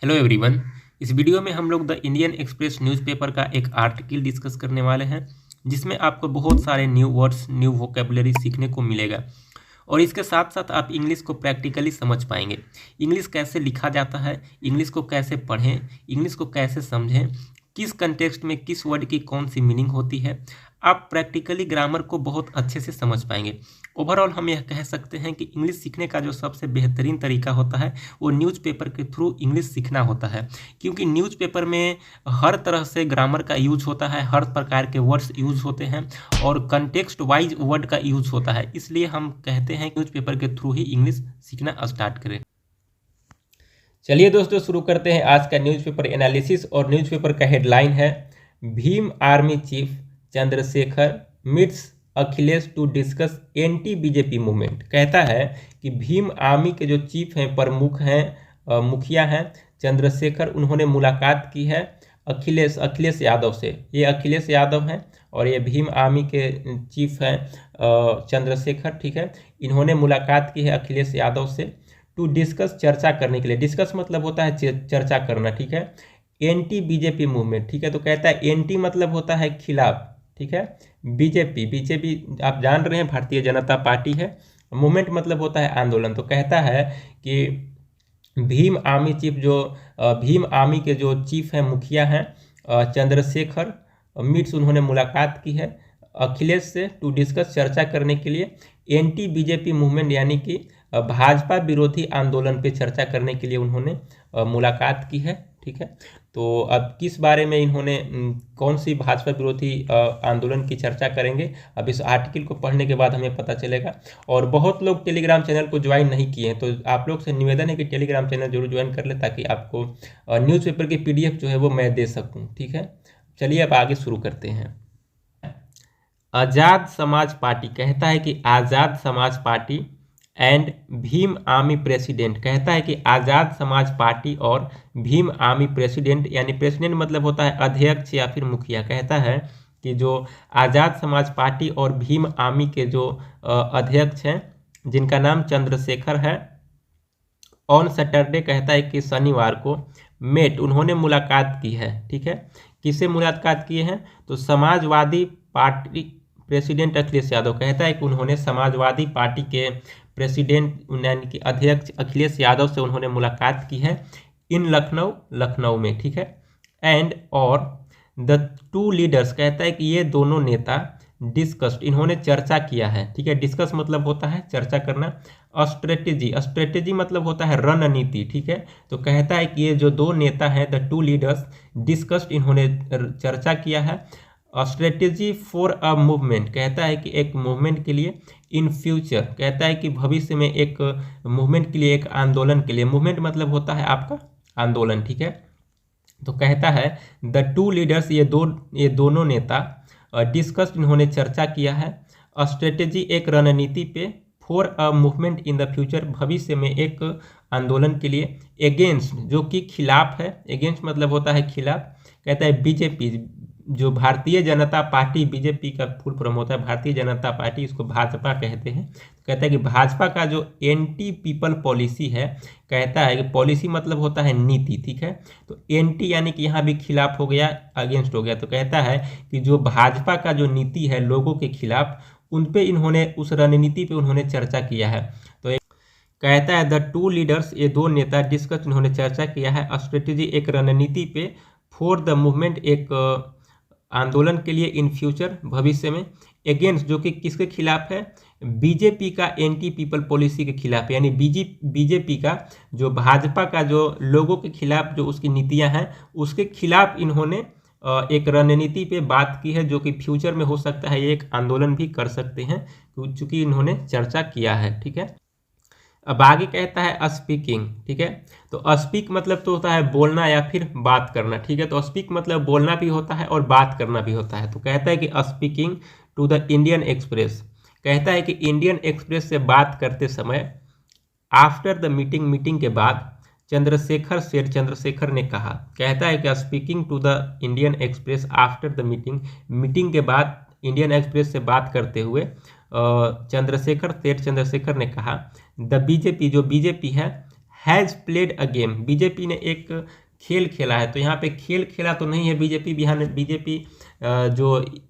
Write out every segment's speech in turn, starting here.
Hello everyone. इस video में हम लोग द इंडियन एक्सप्रेस न्यूज़पेपर का एक आर्टिकल डिस्कस करने वाले हैं जिसमें आपको बहुत सारे न्यू वर्ड्स न्यू वोकेबलरी सीखने को मिलेगा और इसके साथ साथ आप इंग्लिश को प्रैक्टिकली समझ पाएंगे। इंग्लिश कैसे लिखा जाता है, इंग्लिश को कैसे पढ़ें, इंग्लिश को कैसे समझें, किस कंटेक्स्ट में किस वर्ड की कौन सी मीनिंग होती है, आप प्रैक्टिकली ग्रामर को बहुत अच्छे से समझ पाएंगे। ओवरऑल हम यह कह सकते हैं कि इंग्लिश सीखने का जो सबसे बेहतरीन तरीका होता है वो न्यूज़पेपर के थ्रू इंग्लिश सीखना होता है, क्योंकि न्यूज़पेपर में हर तरह से ग्रामर का यूज होता है, हर प्रकार के वर्ड्स यूज होते हैं और कंटेक्स्ट वाइज वर्ड का यूज होता है। इसलिए हम कहते हैं न्यूज़पेपर के थ्रू ही इंग्लिश सीखना स्टार्ट करें। चलिए दोस्तों, शुरू करते हैं आज का न्यूज़पेपर एनालिसिस। और न्यूज़पेपर का हेडलाइन है Bhim army chief Chandrashekhar meets Akhilesh to discuss anti BJP movement. कहता है कि भीम आर्मी के जो चीफ हैं, प्रमुख हैं, मुखिया हैं चंद्रशेखर, उन्होंने मुलाकात की है अखिलेश यादव से। ये अखिलेश यादव हैं और ये भीम आर्मी के चीफ हैं चंद्रशेखर, ठीक है। इन्होंने मुलाकात की है अखिलेश यादव से टू डिस्कस, चर्चा करने के लिए। डिस्कस मतलब होता है चर्चा करना, ठीक है। एंटी बीजेपी मूवमेंट, ठीक है। तो कहता है एंटी मतलब होता है खिलाफ, ठीक है। बीजेपी आप जान रहे हैं भारतीय जनता पार्टी है। मूवमेंट मतलब होता है आंदोलन। तो कहता है कि Bhim army chief Bhim army के जो चीफ हैं, मुखिया हैं चंद्रशेखर मीट्स, उन्होंने मुलाकात की है अखिलेश से टू डिस्कस, चर्चा करने के लिए एंटी बीजेपी मूवमेंट यानी कि भाजपा विरोधी आंदोलन पे चर्चा करने के लिए उन्होंने मुलाकात की है, ठीक है। तो अब किस बारे में इन्होंने कौन सी भाजपा विरोधी आंदोलन की चर्चा करेंगे, अब इस आर्टिकल को पढ़ने के बाद हमें पता चलेगा। और बहुत लोग टेलीग्राम चैनल को ज्वाइन नहीं किए हैं, तो आप लोग से निवेदन है कि टेलीग्राम चैनल जरूर ज्वाइन कर ले ताकि आपको न्यूज़पेपर की PDF जो है वो मैं दे सकूँ, ठीक है। चलिए अब आगे शुरू करते हैं। आज़ाद समाज पार्टी, कहता है कि आज़ाद समाज party and Bhim army president, कहता है कि आज़ाद समाज पार्टी और भीम आर्मी प्रेसिडेंट, यानी प्रेसिडेंट मतलब होता है अध्यक्ष या फिर मुखिया। कहता है कि जो आज़ाद समाज पार्टी और भीम आर्मी के जो अध्यक्ष हैं जिनका नाम चंद्रशेखर है, ऑन सैटरडे, कहता है कि शनिवार को मेट, उन्होंने मुलाकात की है, ठीक है। किससे मुलाकात किए हैं? तो समाजवादी पार्टी प्रेसिडेंट अखिलेश यादव। कहता है कि उन्होंने समाजवादी पार्टी के प्रेसिडेंट यानी कि अध्यक्ष अखिलेश यादव से उन्होंने मुलाकात की है इन लखनऊ में, ठीक है। एंड और द टू लीडर्स, कहता है कि ये दोनों नेता डिस्कस्ड, इन्होंने चर्चा किया है, ठीक है। डिस्कस मतलब होता है चर्चा करना। स्ट्रेटेजी मतलब होता है रणनीति, ठीक है। तो कहता है कि ये जो दो नेता हैं, द टू लीडर्स डिस्कस्ड, इन्होंने चर्चा किया है स्ट्रेटेजी फॉर अ मूवमेंट, कहता है कि एक मूवमेंट के लिए, इन फ्यूचर, कहता है कि भविष्य में एक मूवमेंट के लिए, एक आंदोलन के लिए। मूवमेंट मतलब होता है आपका आंदोलन, ठीक है। तो कहता है द टू लीडर्स, ये दोनों नेता डिस्कस्ड, इन्होंने चर्चा किया है स्ट्रेटेजी, एक रणनीति पे, for a movement in the future, भविष्य में एक आंदोलन के लिए, अगेंस्ट जो कि खिलाफ है, अगेंस्ट मतलब होता है खिलाफ। कहता है बीजेपी, जो भारतीय जनता पार्टी, बीजेपी का फुल फॉर्म होता है भारतीय जनता पार्टी, इसको भाजपा कहते हैं। कहता है कि भाजपा का जो एंटी पीपल पॉलिसी है, कहता है कि पॉलिसी मतलब होता है नीति, ठीक है। तो एंटी यानी कि यहाँ भी खिलाफ हो गया, अगेंस्ट हो गया। तो कहता है कि जो भाजपा का जो नीति है लोगों के खिलाफ, उन पे इन्होंने, उस रणनीति पे उन्होंने चर्चा किया है। तो कहता है द टू लीडर्स, ये दो नेता डिस्कस, इन्होंने चर्चा किया है स्ट्रेटेजी, एक रणनीति पे, फॉर द मूवमेंट, एक आंदोलन के लिए, इन फ्यूचर, भविष्य में, अगेंस्ट जो कि किसके खिलाफ है? बीजेपी का एंटी पीपल पॉलिसी के खिलाफ, यानी बीजेपी का जो भाजपा का जो लोगों के खिलाफ जो उसकी नीतियां हैं उसके खिलाफ इन्होंने एक रणनीति पे बात की है, जो कि फ्यूचर में हो सकता है ये एक आंदोलन भी कर सकते हैं, चूंकि इन्होंने चर्चा किया है, ठीक है। अब आगे कहता है स्पीकिंग, ठीक है। तो स्पीक मतलब तो होता है बोलना या फिर बात करना, ठीक है। तो स्पीक मतलब बोलना भी होता है और बात करना भी होता है। तो कहता है कि speaking to the Indian Express, कहता है कि इंडियन एक्सप्रेस से बात करते समय, आफ्टर द मीटिंग के बाद, चंद्रशेखर ने कहा, कहता है कि speaking to the Indian Express after the meeting के बाद इंडियन एक्सप्रेस से बात करते हुए चंद्रशेखर ने कहा द बीजेपी, जो बीजेपी है, has played a game, BJP ने एक खेल खेला है। तो यहाँ पे खेल खेला तो नहीं है बीजेपी, बिहार में बीजेपी जो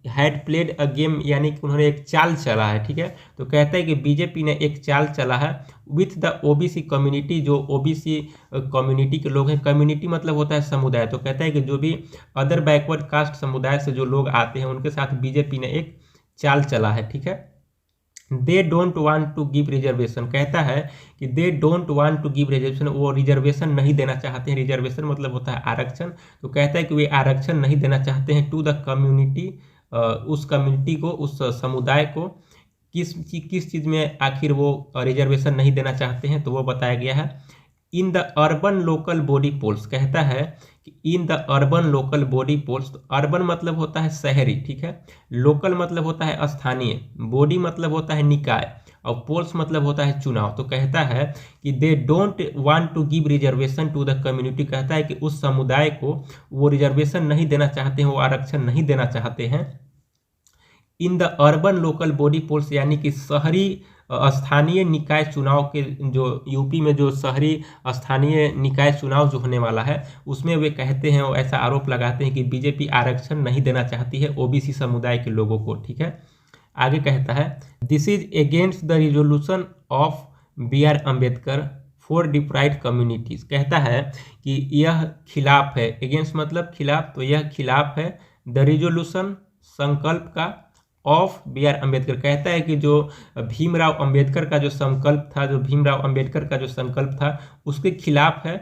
हैड प्लेड अ गेम यानी कि उन्होंने एक चाल चला है, ठीक है। तो कहता है कि बीजेपी ने एक चाल चला है विथ द ओबीसी कम्युनिटी, जो ओबीसी कम्युनिटी के लोग हैं, कम्युनिटी मतलब होता है समुदाय। तो कहता है कि जो भी अदर बैकवर्ड कास्ट समुदाय से जो लोग आते हैं उनके साथ बीजेपी ने एक चाल चला है, ठीक है। They don't want to give reservation, कहता है कि they don't want to give reservation, वो रिजर्वेशन नहीं देना चाहते हैं। रिजर्वेशन मतलब होता है आरक्षण। तो कहता है कि वे आरक्षण नहीं देना चाहते हैं टू द कम्युनिटी, उस कम्युनिटी को, उस समुदाय को। किस चीज़ में आखिर वो रिजर्वेशन नहीं देना चाहते हैं, तो वो बताया गया है in the urban local body polls. कहता है कि in the urban local body polls, तो अर्बन मतलब होता है शहरी, ठीक है। लोकल मतलब होता है स्थानीय, बॉडी मतलब होता है निकाय, और पोल्स मतलब होता है चुनाव। तो कहता है कि they don't want to give reservation to the community, कहता है कि उस समुदाय को वो रिजर्वेशन नहीं देना चाहते हैं, वो आरक्षण नहीं देना चाहते हैं। In the urban local body polls यानी कि शहरी स्थानीय निकाय चुनाव के, जो यूपी में जो शहरी स्थानीय निकाय चुनाव जो होने वाला है उसमें वे कहते हैं, वो ऐसा आरोप लगाते हैं कि बीजेपी आरक्षण नहीं देना चाहती है ओबीसी समुदाय के लोगों को, ठीक है। आगे कहता है this is against the resolution of BR Ambedkar for deprived communities. कहता है कि यह खिलाफ है, अगेंस्ट मतलब खिलाफ, तो यह खिलाफ है द रिजोल्यूशन संकल्प का ऑफ BR अम्बेडकर। कहता है कि जो भीमराव अंबेडकर का जो संकल्प था, जो भीमराव अंबेडकर का जो संकल्प था उसके खिलाफ है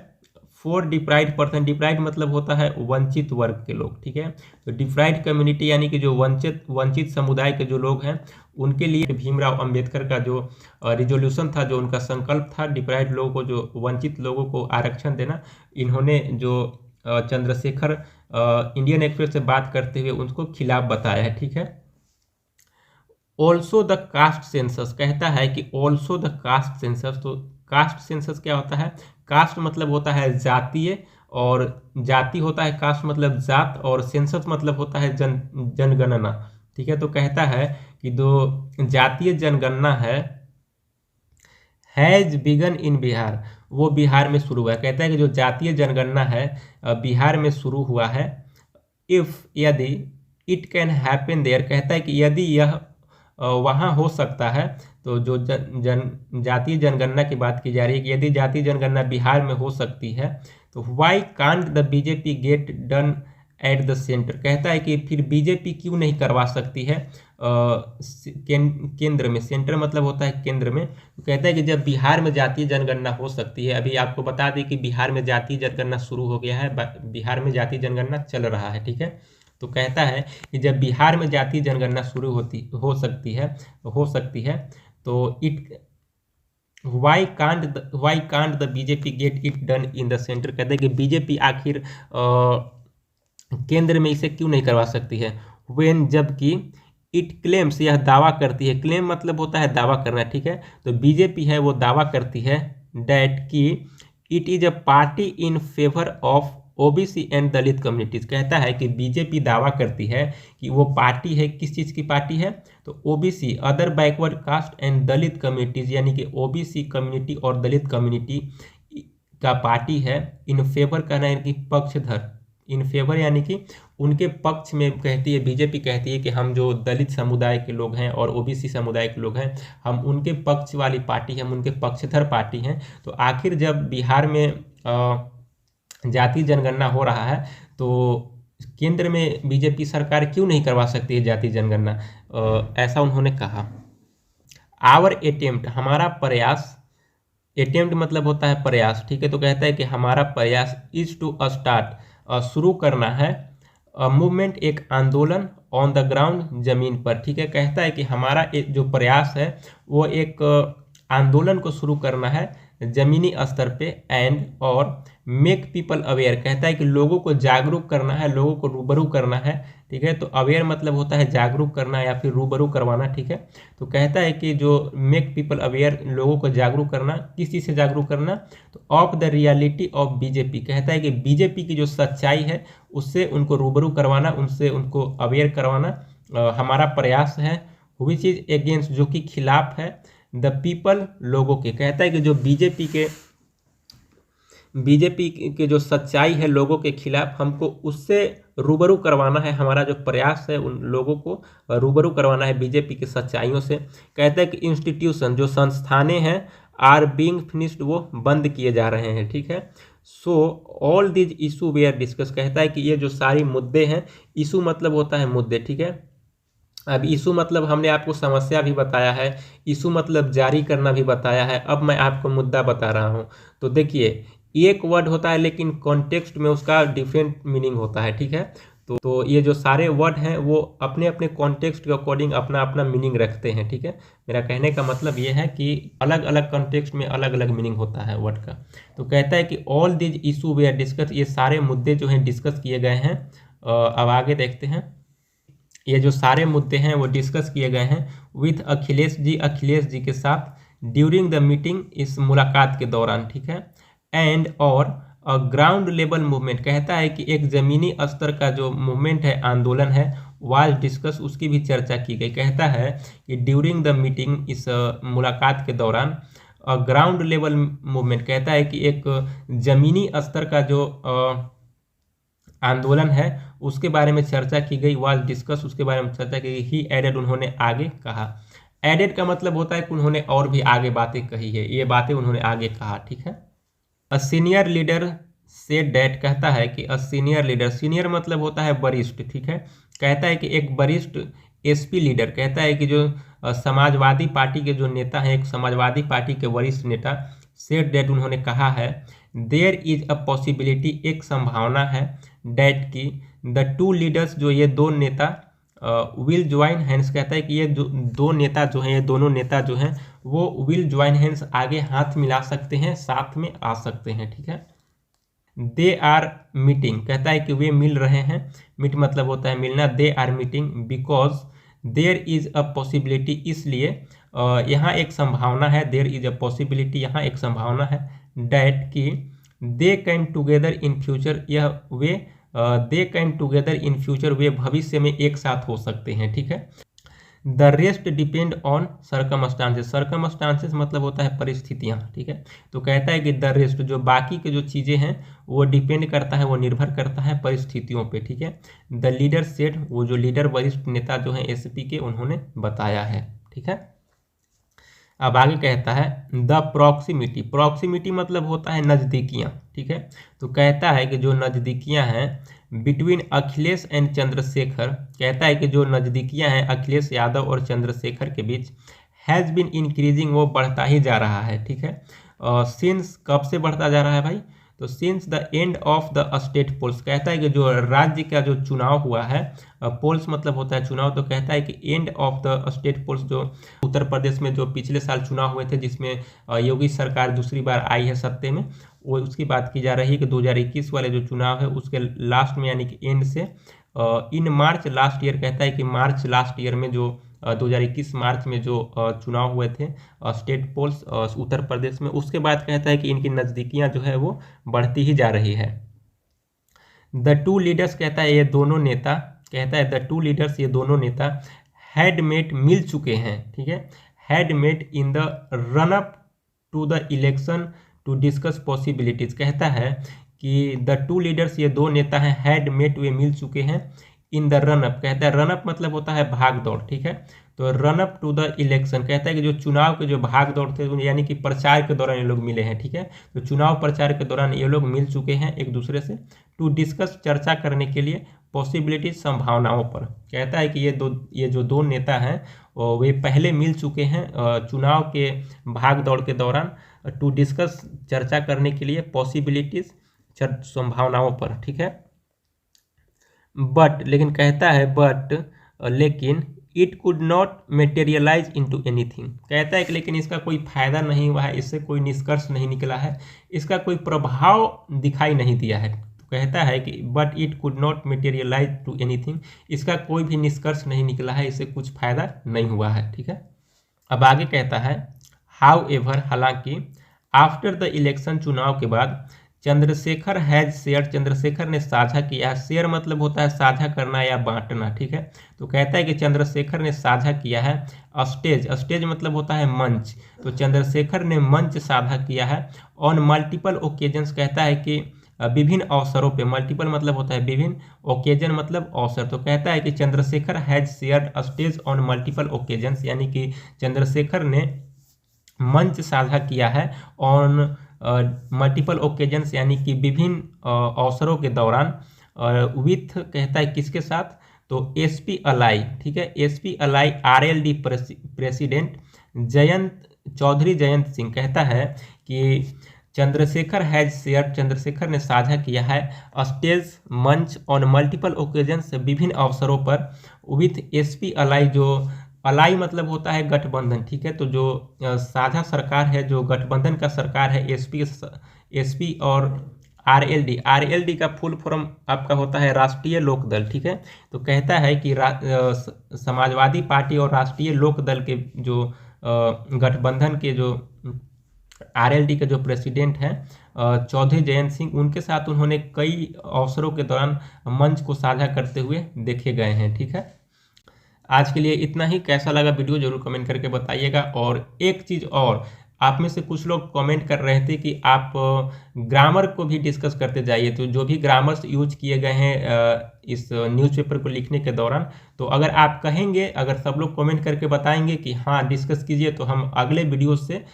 फॉर डिप्राइव्ड पर्सन। डिप्राइव्ड मतलब होता है वंचित वर्ग के लोग, ठीक है। तो डिप्राइव्ड कम्युनिटी यानी कि जो वंचित समुदाय के जो लोग हैं उनके लिए भीमराव अंबेडकर का जो रिजोल्यूशन था, जो उनका संकल्प था डिप्राइव्ड लोगों को, जो वंचित लोगों को आरक्षण देना, इन्होंने जो चंद्रशेखर इंडियन एक्सप्रेस से बात करते हुए उनको खिलाफ बताया है, ठीक है। ऑल्सो द कास्ट सेंसस, कहता है कि ऑल्सो द कास्ट सेंसस। तो कास्ट सेंसस क्या होता है? कास्ट मतलब होता है जातीय, और जाति होता है कास्ट मतलब जात, और सेंसस मतलब होता है जनगणना, ठीक है। तो कहता है कि जो जातीय जनगणना हैज बिगन इन बिहार, वो बिहार में शुरू हुआ है। कहता है कि जो जातीय जनगणना है बिहार में शुरू हुआ है। इफ, यदि, इट कैन हैपन देयर, कहता है कि यदि यह वहाँ हो सकता है। तो जो जातीय जनगणना की बात की जा रही है कि यदि जातीय जनगणना बिहार में हो सकती है तो why can't the BJP get done at the centre. कहता है कि फिर बीजेपी क्यों नहीं करवा सकती है केंद्र में। सेंटर मतलब होता है केंद्र में। तो कहता है कि जब बिहार में जातीय जनगणना हो सकती है, अभी आपको बता दें कि बिहार में जातीय जनगणना शुरू हो गया है, बिहार में जातीय जनगणना चल रहा है, ठीक है। तो कहता है कि जब बिहार में जातीय जनगणना शुरू हो सकती है तो it why can't the BJP get it done in the centre. कहते हैं कि बीजेपी आखिर केंद्र में इसे क्यों नहीं करवा सकती है। व्हेन, जबकि इट क्लेम्स, यह दावा करती है। क्लेम मतलब होता है दावा करना, ठीक है। तो बीजेपी है वो दावा करती है डैट कि it is a party in favour of OBC and Dalit communities. कहता है कि बीजेपी दावा करती है कि वो पार्टी है, किस चीज़ की पार्टी है, तो OBC other backward caste and Dalit communities, यानी कि ओबीसी कम्युनिटी और दलित कम्युनिटी का पार्टी है। इन फेवर कहना है कि पक्षधर, इन फेवर यानी कि उनके पक्ष में कहती है बीजेपी, कहती है कि हम जो दलित समुदाय के लोग हैं और ओबीसी समुदाय के लोग हैं, हम उनके पक्ष वाली पार्टी हैं, हम उनके पक्षधर पार्टी हैं। तो आखिर जब बिहार में जातीय जनगणना हो रहा है तो केंद्र में बीजेपी सरकार क्यों नहीं करवा सकती है जातीय जनगणना, ऐसा उन्होंने कहा। आवर अटेम्प्ट, हमारा प्रयास, अटेम्प्ट मतलब होता है प्रयास, ठीक है। तो कहता है कि हमारा प्रयास इज टू स्टार्ट, शुरू करना है, मूवमेंट एक आंदोलन, ऑन द ग्राउंड जमीन पर, ठीक है। कहता है कि हमारा एक जो प्रयास है वो एक आंदोलन को शुरू करना है जमीनी स्तर पे, एंड और मेक पीपल अवेयर। कहता है कि लोगों को जागरूक करना है, लोगों को रूबरू करना है, ठीक है। तो अवेयर मतलब होता है जागरूक करना या फिर रूबरू करवाना, ठीक है। तो कहता है कि जो मेक पीपल अवेयर, लोगों को जागरूक करना, किस चीज़ से जागरूक करना, तो of the reality of BJP. कहता है कि बीजेपी की जो सच्चाई है उससे उनको रूबरू करवाना, उनसे उनको अवेयर करवाना हमारा प्रयास है। विच इज अगेंस्ट, जो कि खिलाफ है, द पीपल, लोगों के। कहता है कि जो बीजेपी के बीजेपी के जो सच्चाई है लोगों के खिलाफ, हमको उससे रूबरू करवाना है। हमारा जो प्रयास है उन लोगों को रूबरू करवाना है बीजेपी की सच्चाइयों से। कहता है कि इंस्टीट्यूशन जो संस्थानें हैं आर बीइंग फिनिश्ड, वो बंद किए जा रहे हैं, ठीक है। So all these issue we are discuss, कहता है कि ये जो सारी मुद्दे हैं, इशू मतलब होता है मुद्दे, ठीक है। अब इशू मतलब हमने आपको समस्या भी बताया है, इशू मतलब जारी करना भी बताया है। अब मैं आपको मुद्दा बता रहा हूँ। तो देखिए, एक वर्ड होता है लेकिन कॉन्टेक्स्ट में उसका डिफरेंट मीनिंग होता है, ठीक है। तो ये जो सारे वर्ड हैं वो अपने अपने कॉन्टेक्स्ट के अकॉर्डिंग अपना अपना मीनिंग रखते हैं, ठीक है। मेरा कहने का मतलब ये है कि अलग अलग कॉन्टेक्स्ट में अलग अलग मीनिंग होता है वर्ड का। तो कहता है कि all these issue we are discuss, ये सारे मुद्दे जो हैं डिस्कस किए गए हैं। अब आगे देखते हैं। ये जो सारे मुद्दे हैं वो डिस्कस किए गए हैं विथ अखिलेश जी के साथ ड्यूरिंग द मीटिंग, इस मुलाकात के दौरान, ठीक है। एंड और ग्राउंड लेवल मूवमेंट, कहता है कि एक ज़मीनी स्तर का जो मूवमेंट है, आंदोलन है, वाज डिस्कस, उसकी भी चर्चा की गई। कहता है कि ड्यूरिंग द मीटिंग, इस मुलाकात के दौरान, ग्राउंड लेवल मूवमेंट, कहता है कि एक ज़मीनी स्तर का जो आंदोलन है उसके बारे में चर्चा की गई। वाज डिस्कस, उसके बारे में चर्चा की गई। ही एडेड, उन्होंने आगे कहा। एडेड का मतलब होता है कि उन्होंने और भी आगे बातें कही है, ये बातें उन्होंने आगे कहा, ठीक है। A senior leader said that, कहता है कि अ सीनियर लीडर, सीनियर मतलब होता है वरिष्ठ, ठीक है। कहता है कि एक वरिष्ठ एसपी लीडर, कहता है कि जो समाजवादी पार्टी के जो नेता हैं, एक समाजवादी पार्टी के वरिष्ठ नेता, सेड दैट, उन्होंने कहा है, देयर इज अ पॉसिबिलिटी, एक संभावना है, डैट की द टू लीडर्स, जो ये दो नेता, विल ज्वाइन हैंड्स, कहता है कि ये जो दो नेता जो हैं, ये दोनों नेता जो हैं वो विल ज्वाइन हैंड्स, आगे हाथ मिला सकते हैं, साथ में आ सकते हैं, ठीक है। दे आर मीटिंग, कहता है कि वे मिल रहे हैं, मीट मतलब होता है मिलना। They are meeting because there is a possibility, इसलिए यहाँ एक संभावना है। देयर इज अ पॉसिबिलिटी, यहाँ एक संभावना है। डैट की they can together in future, यह वे they can together in future, वे भविष्य में एक साथ हो सकते हैं, ठीक है। The rest depend on circumstances, circumstances मतलब होता है परिस्थितियाँ, ठीक है। तो कहता है कि द रेस्ट, जो बाकी के जो चीज़ें हैं वो डिपेंड करता है, वो निर्भर करता है परिस्थितियों पे, ठीक है। द लीडर सेड, वो जो लीडर वरिष्ठ नेता जो हैं एसपी के, उन्होंने बताया है, ठीक है। अब आगे कहता है द प्रॉक्सिमिटी, प्रॉक्सिमिटी मतलब होता है नज़दीकियाँ, ठीक है। तो कहता है कि जो नज़दीकियाँ हैं बिटवीन अखिलेश एंड चंद्रशेखर, कहता है कि जो नज़दीकियाँ हैं अखिलेश यादव और चंद्रशेखर के बीच, हैज़ बिन इंक्रीजिंग, वो बढ़ता ही जा रहा है, ठीक है। सिंस, कब से बढ़ता जा रहा है भाई, तो since the end of the state polls, कहता है कि जो राज्य का जो चुनाव हुआ है, पोल्स मतलब होता है चुनाव, तो कहता है कि end of the state polls, जो उत्तर प्रदेश में जो पिछले साल चुनाव हुए थे जिसमें योगी सरकार दूसरी बार आई है सत्ते में, वो उसकी बात की जा रही है कि 2021 वाले जो चुनाव है उसके लास्ट में, यानी कि एंड से इन मार्च लास्ट ईयर, कहता है कि मार्च लास्ट ईयर में जो 2021 मार्च में जो चुनाव हुए थे स्टेट पोल्स उत्तर प्रदेश में, उसके बाद कहता है कि इनकी नज़दीकियाँ जो है वो बढ़ती ही जा रही है। द टू लीडर्स, कहता है ये दोनों नेता, कहता है द टू लीडर्स, ये दोनों नेता हैड मेट, मिल चुके हैं, ठीक है। Had met in the run up to the election to discuss possibilities, कहता है कि द टू लीडर्स, ये दो नेता हैं, हैड मेट, वे मिल चुके हैं, इन द रन अप, कहता है रन अप मतलब होता है भाग दौड़, ठीक है। तो run up to the election, कहता है कि जो चुनाव के जो भाग दौड़ थे, यानी कि प्रचार के दौरान ये लोग मिले हैं, ठीक है। तो चुनाव प्रचार के दौरान ये लोग मिल चुके हैं एक दूसरे से, टू डिस्कस, चर्चा करने के लिए, पॉसिबिलिटी, संभावनाओं पर। कहता है कि ये जो दो नेता हैं वे पहले मिल चुके हैं चुनाव के भाग दौड़ के दौरान, टू डिस्कस, चर्चा करने के लिए, पॉसिबिलिटीज, संभावनाओं पर, ठीक है। बट, लेकिन कहता है बट, लेकिन it could not materialise into anything, कहता है कि लेकिन इसका कोई फायदा नहीं हुआ है, इससे कोई निष्कर्ष नहीं निकला है, इसका कोई प्रभाव दिखाई नहीं दिया है। तो कहता है कि but it could not materialise to anything, इसका कोई भी निष्कर्ष नहीं निकला है, इससे कुछ फायदा नहीं हुआ है, ठीक है। अब आगे कहता है हाउ एवर, हालांकि, आफ्टर द इलेक्शन, चुनाव के बाद, चंद्रशेखर हैज शेयर, चंद्रशेखर ने साझा किया है। शेयर मतलब होता है साझा करना या बांटना, ठीक है। तो कहता है कि चंद्रशेखर ने साझा किया है स्टेज, स्टेज मतलब होता है मंच, तो चंद्रशेखर ने मंच साझा किया है। ऑन मल्टीपल ओकेजन्स, कहता है कि विभिन्न अवसरों पे, मल्टीपल मतलब होता है विभिन्न, ओकेजन मतलब अवसर, तो कहता है कि Chandrashekhar has shared stage on multiple occasions, यानी कि चंद्रशेखर ने मंच साझा किया है ऑन मल्टीपल ओकेजन्स, यानी कि विभिन्न अवसरों के दौरान, विथ कहता है किसके साथ, तो एसपी अलाई, ठीक है, SP ally RLD president Jayant Chaudhary Jayant Singh, कहता है कि चंद्रशेखर हैज शेयर, चंद्रशेखर ने साझा किया है स्टेज मंच ऑन मल्टीपल ओकेजन्स, विभिन्न अवसरों पर, विथ एसपी अलाई, जो अलाई मतलब होता है गठबंधन, ठीक है। तो जो साझा सरकार है, जो गठबंधन का सरकार है, एसपी और आरएलडी, आरएलडी का फुल फॉर्म आपका होता है राष्ट्रीय लोकदल, ठीक है। तो कहता है कि समाजवादी पार्टी और राष्ट्रीय लोकदल के जो गठबंधन के जो आरएलडी के जो प्रेसिडेंट हैं चौधरी जयंत सिंह, उनके साथ उन्होंने कई अवसरों के दौरान मंच को साझा करते हुए देखे गए हैं, ठीक है। आज के लिए इतना ही। कैसा लगा वीडियो जरूर कमेंट करके बताइएगा। और एक चीज़ और, आप में से कुछ लोग कमेंट कर रहे थे कि आप ग्रामर को भी डिस्कस करते जाइए, तो जो भी ग्रामर्स यूज किए गए हैं इस न्यूज़पेपर को लिखने के दौरान, तो अगर आप कहेंगे, अगर सब लोग कमेंट करके बताएंगे कि हाँ डिस्कस कीजिए, तो हम अगले वीडियो से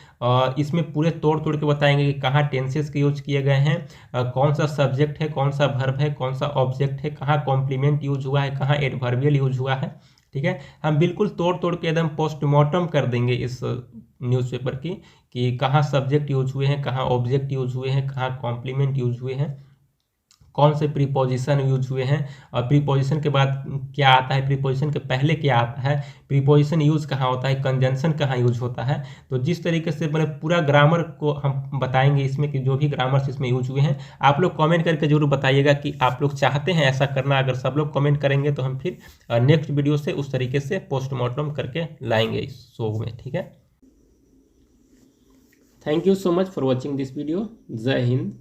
इसमें पूरे तोड़ तोड़ के बताएंगे कि कहाँ टेंसेस के यूज किए गए हैं, कौन सा सब्जेक्ट है, कौन सा वर्ब है, कौन सा ऑब्जेक्ट है, कहाँ कॉम्प्लीमेंट यूज हुआ है, कहाँ एडवर्बियल यूज हुआ है, ठीक है। हम बिल्कुल तोड़ तोड़ के एकदम पोस्टमार्टम कर देंगे इस न्यूज़पेपर की, कि कहाँ सब्जेक्ट यूज हुए हैं, कहाँ ऑब्जेक्ट यूज हुए हैं, कहाँ कॉम्प्लीमेंट यूज हुए हैं, कौन से प्रीपोजिशन यूज हुए हैं, और प्रीपोजिशन के बाद क्या आता है, प्रीपोजिशन के पहले क्या आता है, प्रीपोजिशन यूज कहाँ होता है, कंजंक्शन कहाँ यूज होता है। तो जिस तरीके से मतलब पूरा ग्रामर को हम बताएंगे इसमें, कि जो भी ग्रामर्स इसमें यूज हुए हैं, आप लोग कमेंट करके जरूर बताइएगा कि आप लोग चाहते हैं ऐसा करना। अगर सब लोग कमेंट करेंगे तो हम फिर नेक्स्ट वीडियो से उस तरीके से पोस्टमार्टम करके लाएंगे इस शो में, ठीक है। Thank you so much for watching this video. जय हिंद।